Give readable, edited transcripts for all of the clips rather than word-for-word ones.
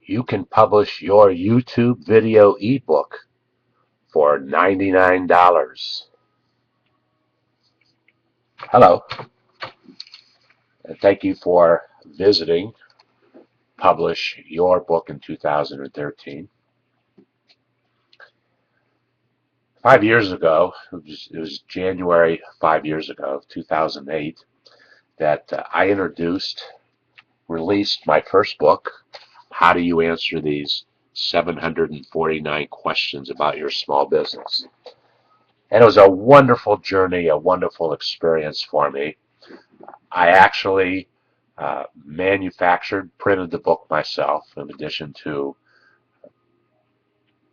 you can publish your YouTube video ebook for $99. Hello, and thank you for visiting Publish Your Book in 2013. 5 years ago, it was January 5 years ago, 2008, that I released my first book, How Do You Answer These 749 Questions About Your Small Business? And it was a wonderful journey, a wonderful experience for me. I actually printed the book myself, in addition to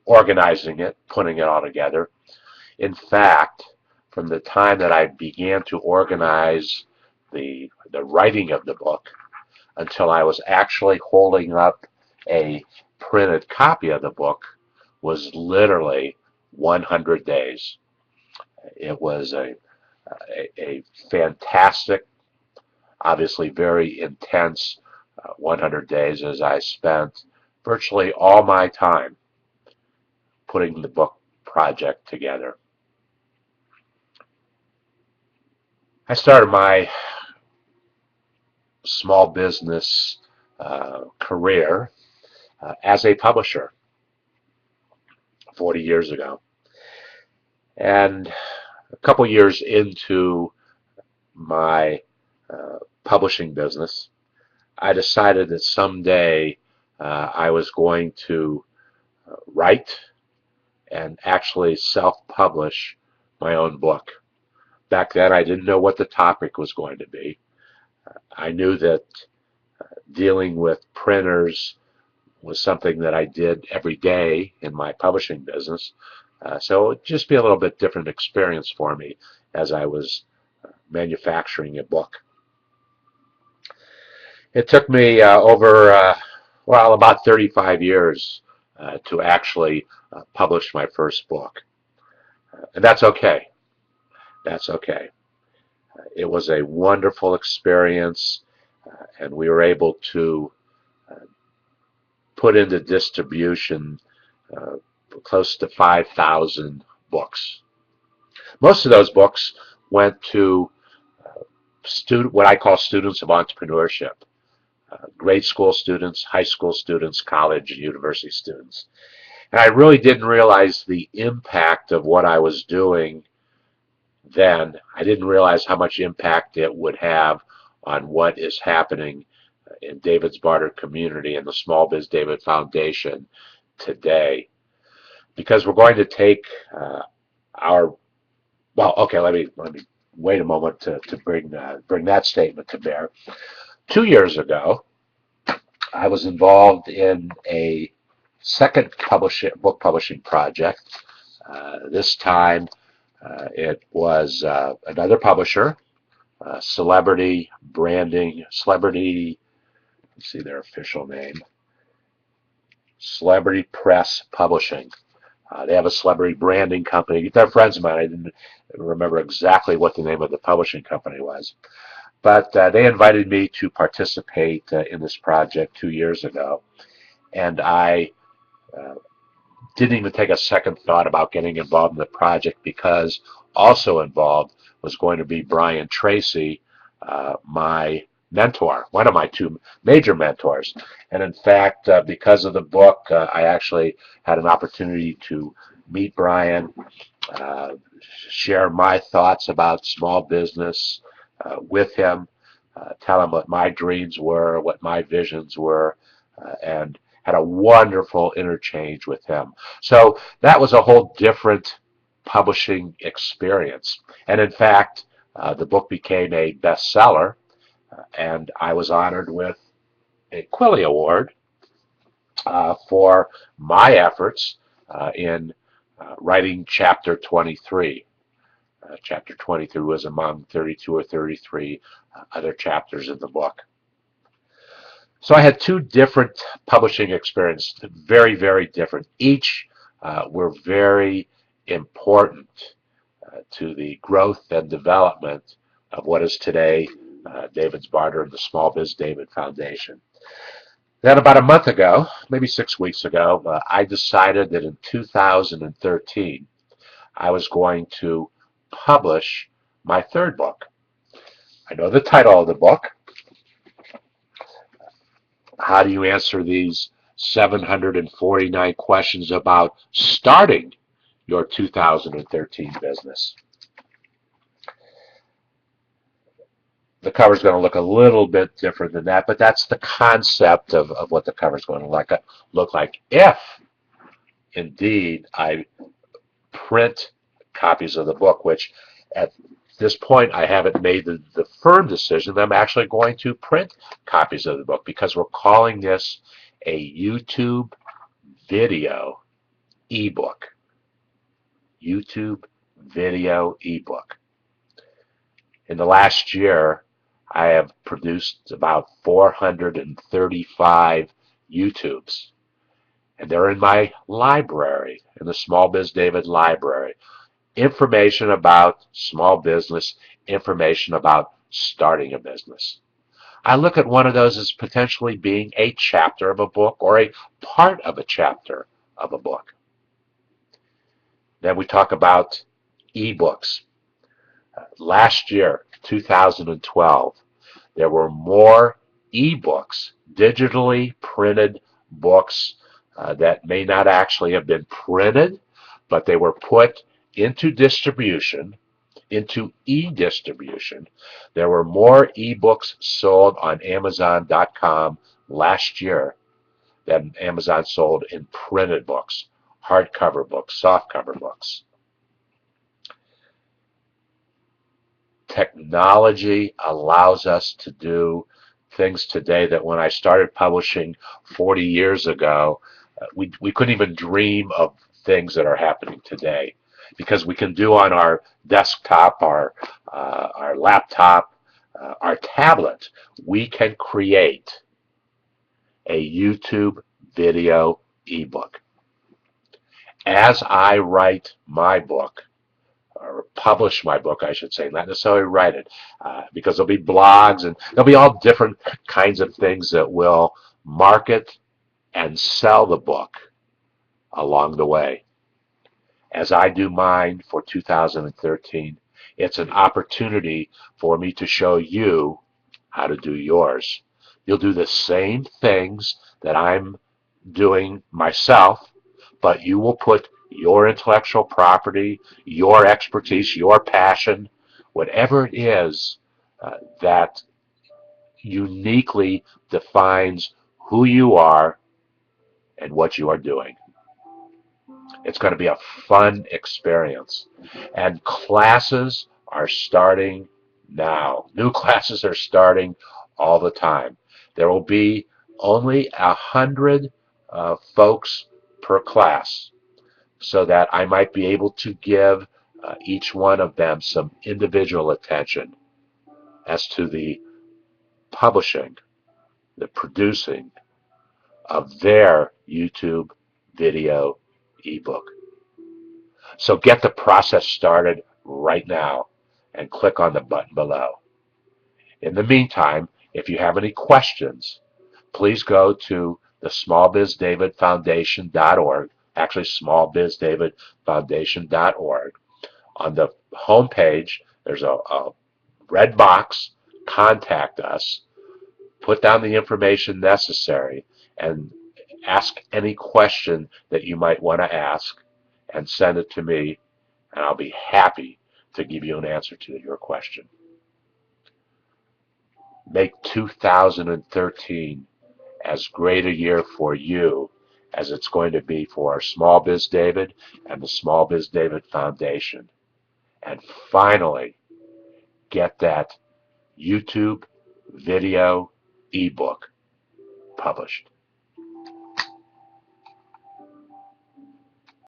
organizing it, putting it all together. In fact, from the time that I began to organize the writing of the book until I was actually holding up a printed copy of the book was literally 100 days. It was a fantastic, obviously very intense 100 days, as I spent virtually all my time putting the book project together. I started my small business career as a publisher 40 years ago. And a couple years into my publishing business, I decided that someday I was going to write and actually self-publish my own book. Back then, I didn't know what the topic was going to be. I knew that dealing with printers was something that I did every day in my publishing business. So it would just be a little bit different experience for me as I was manufacturing a book. It took me about 35 years to actually publish my first book. And that's okay. That's okay. It was a wonderful experience, and we were able to put into distribution close to 5,000 books. Most of those books went to what I call students of entrepreneurship, grade school students, high school students, college and university students. And I really didn't realize the impact of what I was doing then. I didn't realize how much impact it would have on what is happening in David's Barter community and the SmallBizDavid Foundation today. Because we're going to take let me wait a moment to bring that statement to bear. 2 years ago, I was involved in a second book publishing project. This time, it was another publisher, Celebrity Branding, let's see their official name, Celebrity Press Publishing. They have a celebrity branding company. They're friends of mine. I didn't remember exactly what the name of the publishing company was. But they invited me to participate in this project 2 years ago. And I didn't even take a second thought about getting involved in the project, because also involved was going to be Brian Tracy, my mentor, one of my two major mentors. And in fact, because of the book, I actually had an opportunity to meet Brian, share my thoughts about small business with him, tell him what my dreams were, what my visions were, and had a wonderful interchange with him. So that was a whole different publishing experience. And in fact, the book became a bestseller, and I was honored with a Quilly Award for my efforts in writing Chapter 23. Chapter 23 was among 32 or 33 other chapters in the book. So I had two different publishing experiences, very, very different. Each were very important to the growth and development of what is today David's Barter and the SmallBizDavid Foundation. Then about a month ago, maybe 6 weeks ago, I decided that in 2013 I was going to publish my third book. I know the title of the book. How do you answer these 749 questions about starting your 2013 business? The cover is going to look a little bit different than that, but that's the concept of what the cover is going to look like if indeed I print copies of the book, which at this point I haven't made the firm decision that I'm actually going to print copies of the book, because we're calling this a YouTube video ebook. YouTube video ebook. In the last year, I have produced about 435 YouTubes, and they're in my library, in the SmallBizDavid library. Information about small business, information about starting a business. I look at one of those as potentially being a chapter of a book or a part of a chapter of a book. Then we talk about ebooks. Last year, 2012, there were more ebooks, digitally printed books that may not actually have been printed, but they were put into distribution, into e-distribution. There were more ebooks sold on Amazon.com last year than Amazon sold in printed books, hardcover books, softcover books. Technology allows us to do things today that when I started publishing 40 years ago, we couldn't even dream of things that are happening today, because we can do on our desktop, our laptop, our tablet. We can create a YouTube video ebook. As I write my book, or publish my book, I should say, not necessarily write it, because there'll be blogs and there'll be all different kinds of things that will market and sell the book along the way. As I do mine for 2013, it's an opportunity for me to show you how to do yours. You'll do the same things that I'm doing myself, but you will put your intellectual property, your expertise, your passion, whatever it is that uniquely defines who you are and what you are doing. It's going to be a fun experience. And classes are starting now. New classes are starting all the time. There will be only 100 folks per class, so that I might be able to give each one of them some individual attention as to the publishing, the producing of their YouTube video ebook. So get the process started right now and click on the button below. In the meantime, if you have any questions, please go to the SmallBizDavidFoundation.org, actually SmallBizDavidFoundation.org. On the home page, there's a red box, contact us, put down the information necessary, and ask any question that you might want to ask, and send it to me, and I'll be happy to give you an answer to your question. Make 2013 as great a year for you as it's going to be for our SmallBizDavid and the SmallBizDavid Foundation. And finally, get that YouTube video ebook published.